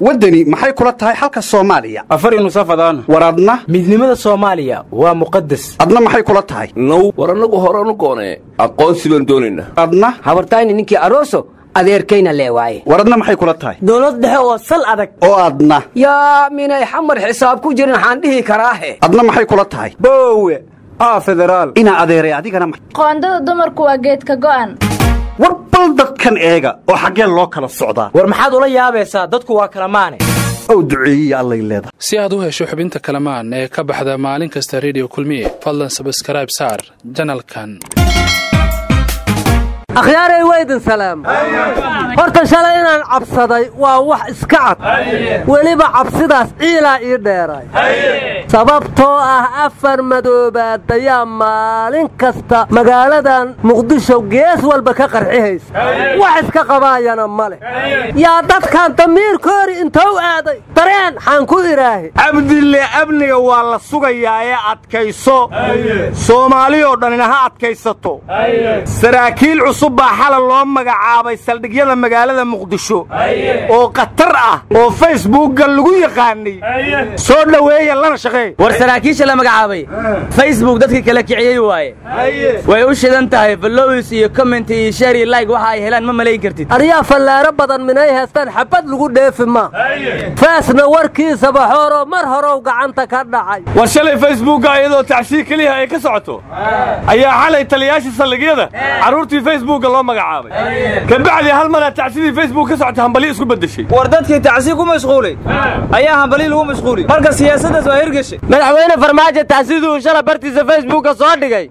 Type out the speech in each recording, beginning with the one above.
wadani maxay kula tahay halka Soomaaliya afar inuu safadaan waradna midnimada Soomaaliya waa muqaddas adna maxay kula tahay no waranagu horanu goone aqoonsi baan doonayna adna habartayni ninkii arooso adeerkayna leewaaye waradna maxay kula tahay dawlad dhexe oo sal adag oo adna yaa minay xamar xisaab ku jirin waxaan dhihi karaahe adna maxay kula tahay boowe federaal ina adeeray adigana qoondada dumarku waa geedka go'an war bal dadkan eega oo xagee loo kala socdaa war maxaad ula yaabaysaa dadku waa kala maane oo duceeyay Allah leedahay si aad u hesho xubinta kalamaan ee ka baxda maalin kasta radio kulmiye fadlan subscribe saar channelkan أخياري ويد السلام horta shalay inaan cabsaday waa wax iska cad weliba cabsidaas ciila ii dheeray sababtoo ah afar madoobaad ayaa maalin kasta magaaladan muqdisho gees walba ka qarxihaysa wax iska qabaayana male yaa dadkan damiirkoori intuu aaday dareen xaan ku iraahi cabdille abniga waa la sugayaa ee adkayso Soomaali oo dhanina ha adkaysato saraakiil cusub baa xalal loo magacaabay saldhigyada magaalada muqdisho oo qatar ah oo Facebook lagu yaqaanay soo dhaweeyay lana shaqeey war saraakiisha la magacaabay Facebook dadka kala kiciyay waaye way u shidan tahay follows iyo comment iyo share iyo like waxa ay helaan ma maleyn kartid ariya fallaaro badan minay haystaan xabad lagu dheefi ma faasna warkiisa baxooro mar hore gacanta ka dhacay war shalay Facebook ayadoo tacsiir kaliya ay ka socoto ayaa xalay taliyaasha saldhigyada caruurtii Facebook loo magacaabay kabacdi hal mar tacsiir Facebook ka socota hambali isku bedeshay war dadkii tacsiir ku mashquulay ayaa hambali lagu mashquulay marka siyaasadda soo hirgashay madaxweyne farmaajo tacsiidu shalay bartiisa Facebook soo dhigay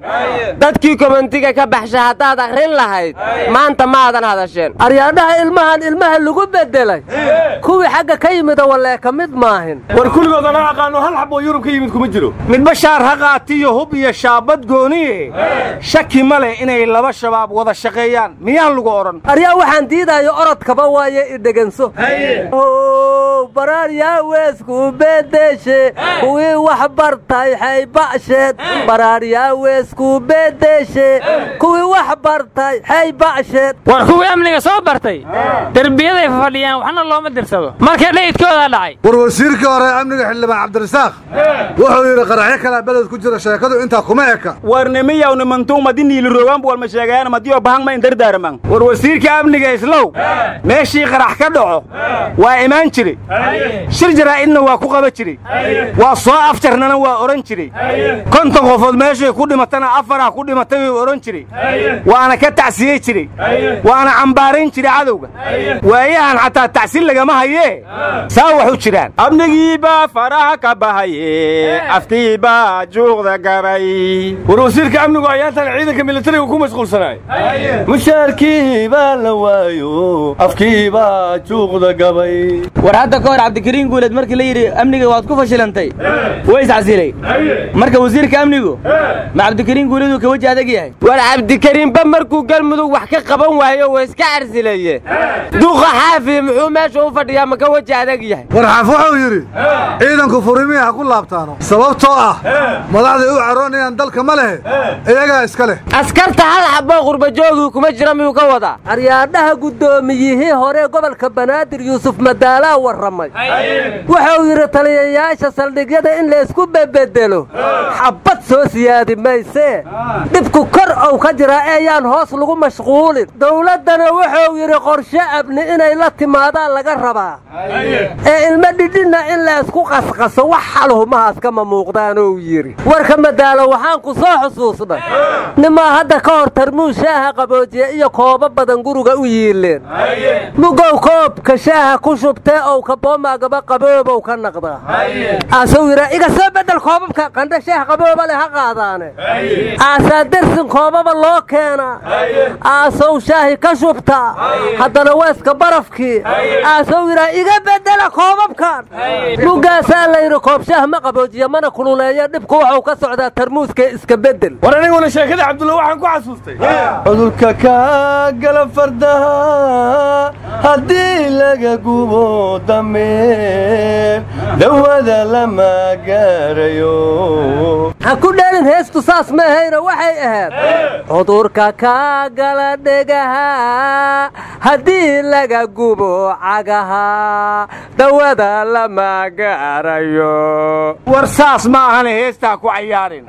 dadkii commentiga ka baxshay hadaad akhrin lahayd maanta ma aadan hadasheen aryaadaha ilmaha lagu bedelay kuwii xagga ka yimid wala ka mid maahin war kuligood ana aqaano hal xabo Yurub ka yimid kuma jiro mid bashaar ha qaatiyo hub iyo shaabad gooniye shaki male inay laba shabaab wada shaqeeyaan miyaan lagu oran aryaa waxaan diidayo orodkaba waaye idhaganso oo baraar yaa weesku beedeshe kuwii wax bartay haybasheed baraar yaa weesku beedeshe kuwii wax bartay haybasheed war kuwii amniga soo bartay darbiyaday fadhiyaan waxna looma dirsado markay dheedkooda dhacay war wasiirka hore amniga xildhibaan Cabdirasaaq wuxuu yiri qaraxyo kala balad ku jira sheekadu inta kuma eka warnimiyow nimantu madini rogan wal ma sheegayaan madiyo bahan ma indardaarman war wasiirka amniga islow meeshii qarax ka dhaco waa imaan jiray shir jaraa'idna waa ku qaba jiray waa soo afjarnana waa oran jiray konton qofood meeshii ku dhimatana afar ku dhimatay oo oran jiray waana ka tacsiyay jiray waana cambaarin jiray cadowga waayahan xataa tacsiil lagama hayee saa wax u jiraan amnigiiba faraha ka bahaye aftiiba juuqda gabay war wasiirka amnigu ayaantan ciidanka militariga ku mashquulsanay mushaarkiiba la waayo afkiiba juuqda gabay war hadda ka hor Cabdikariin Guuleed markii la yiri amniga waad ku fashilantay way iscasilay marka wasiirka amnigu ma Cabdikariin Guuleed uu ka waji adag yahay war Cabdikariin ba markuu galmudug wax ka qaban waayo way iska arsilayeen duqa xaafi muxuu meesha u fadhiyaa ma ka waji adag yahay war xaaf wuxuu yiri ciidanku furimiha ku laabtaano sababtoo ah madaxda u caroonayaan dalka ma leh iyaga iska leh askarta hal xabo qurba joogi kuma jira miyuu ka wada aryaadaha gudoomiyihii hore gobolka Banaadir Yuusuf Madaala warramay wuxuu yiri taliyayaasha saldhigyada in la isku bedelo xabad soo siyaadi mayse dibku kor oo ka jira ayaan hoos lagu mashquulin dawladana wuxuu yiri qorshe abni inay la timaadaan laga rabaa ilma dhidina in la isku qasqaso wax xalhumahaas kama muuqdaan oo yiri warka Madaala waxaan ku soo xusuusnay nima hadda ka hor tarmuus shaaha qaboojiye iyo kooba badan guriga u yiileen mugow koob ka shaaha ku shubtay oo ka booma gaba qaboobow ka naqda asawira iga soo bedel koobabka qandha shaaha qabooba leh ha qaadaane asa darsin koobaba loo keena asaw shaahi ka shubta haddana weeska barafkii asawira iga bedel koobabkan mugaasa la yiri koob shaah ma qaboojiye mana kululeeyo dibku wuxuu ka socdaa tarmuuska iska bedel war aniguna sheekada Cabdulla waxaan ku xasuustay cudurka ka gala fardaha hadii laga gubo dameen dawada lama gaarayo ha ku dheelin heestu saas ma hayna waxay ahayd cudurka ka gala dhegaha haddii laga gubo cagaha dawada lama gaarayo. war saas ma ahane heestaa ku cayaarin.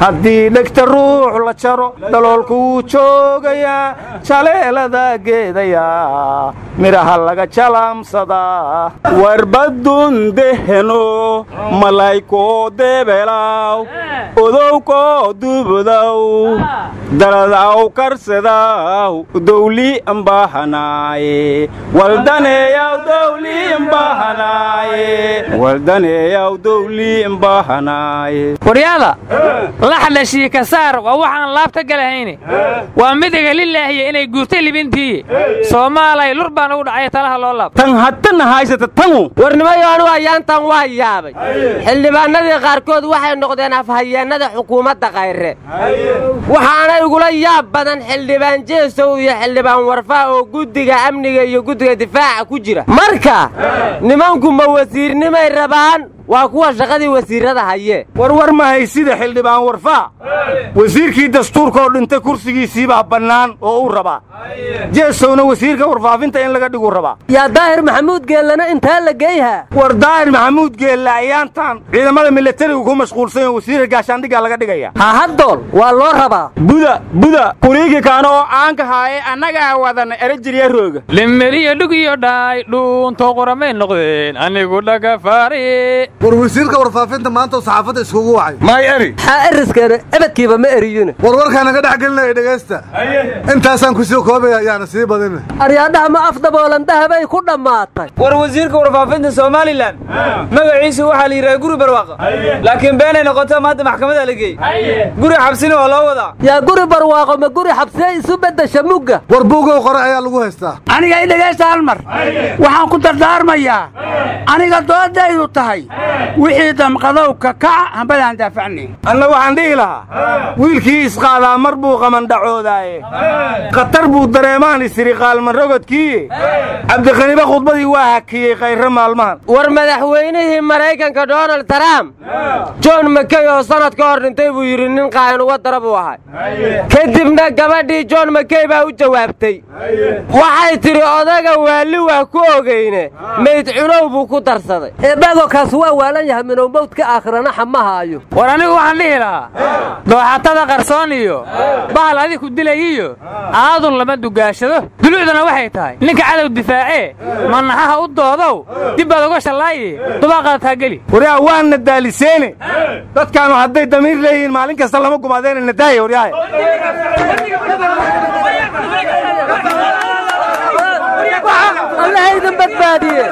haddii dhegta ruux la jaro daloolkuu joogayaa jaleelada geedayaa midhaha laga jalaamsadaa. warbadun deheno malaykoo deebelaw odowkoo dubudaw daladaw karsadaw dowli ambahanaaye waldaneeyaw dowli ambahanaaye waldaneeyaw dowli ambahanaaye. waryaada laxda shiika saar waa waxaan laabta galahayne waa midiga lilaahiya inay guurtay libintii soomaalay lur baan ugu dhacay talaha loo laab tan haddana haysata tanu warnimayo anu ayaantan waa yaabay xildhibaanadii qaarkood waxay noqdeen afhayeennada xukuumadda Khayre waxaana igula yaab badan xildhibaan Jeesow iyo xildhibaan Warfaa oo guddiga amniga iyo guddiga difaaca ku jira. marka nimanku ma wasiirnimay rabaan waa kuwa shaqadii wasiirada haye. war ma haysida xildhibaan Warfaa wasiirkii dastuurka oo dhintay kursigiisii baa bannaan oo uu rabaa. Jeesowna wasiirka warfaafinta in laga dhigo rabaa. yaa Daahir Maxamuud Geelana inta la geeyha war Daahir Maxamuud Geela ayaantan ciidamada militariga ku mashquulsan oo wasiirka gaashaandhiga laga dhigaya. ha haddool waa loo rabaa. buda kuriigi kaana oo aan ka haay annaga wadan erajiriya rooga limeriyo dhugiyo dhaay dhuunto qoramay noqdeen anigu dhaga faari. war wasiirka warfaafinta maanta oo saxaafadda iskugu wacay may eri eriskana abadkiiba ma eriyina. warwarkaan naga dhex gelinaya dhegaysta intaasaan ku soo koobaya ayaana sii badin. aryaadhaha ma afdaboolan dahabay ku dhammaatay. war wasiirka warfaafinta Soomaaliland magaciisu waxa la yiraahdaa guri barwaaqo laakiin beenay noqoto maanta maxkamadda la geeyay. guri xabsina waa loo wadaa. yaa guri barwaaqo ma guri xabsi isu bedesha mugga. war buugow qore ayaa lagu haystaa. aniga ay dhagaysta hal mar waxaan ku dardaarmayaa aniga doodaydu tahay wixii damqadow ka kaca hambadaan daafacnay. anna waxaan dhihi lahaa wiilkii isqaadaa mar buu qamandhacoodaye khatar buu dareemaan isiri qaalman rogodkii cabdiqaniba khudbadii waa hakiyey Khayre maalmahan. war madaxweynihii Mareykanka Donald Trump John McCain oo sanad ka hor dhintay buu yiri nin qaayan uga darab u ahay. kadibna gabadhii John McCain baa u jawaabtay waxay tiri odaga waali waa ku ogeyne meyd cunow buu ku darsaday. eebago kaas waa waalan yahay minow mawdka aakhirana xamahaayo. war anigu waxaan dhihi lahaa dooxatada qarsoon iyo bahal adi ku dilayiyo aadun lama dugaashado. dulucdana waxay tahay ninka cadow difaacee manaxaha u doodow dib baad uga shallaaye dubaaqaad geli. waryaa waana daaliseene dadkaanu hadday damiir leeyihiin maalin kasta lama gumaadeen nadaaya waryaa Allah idin badbaadiye.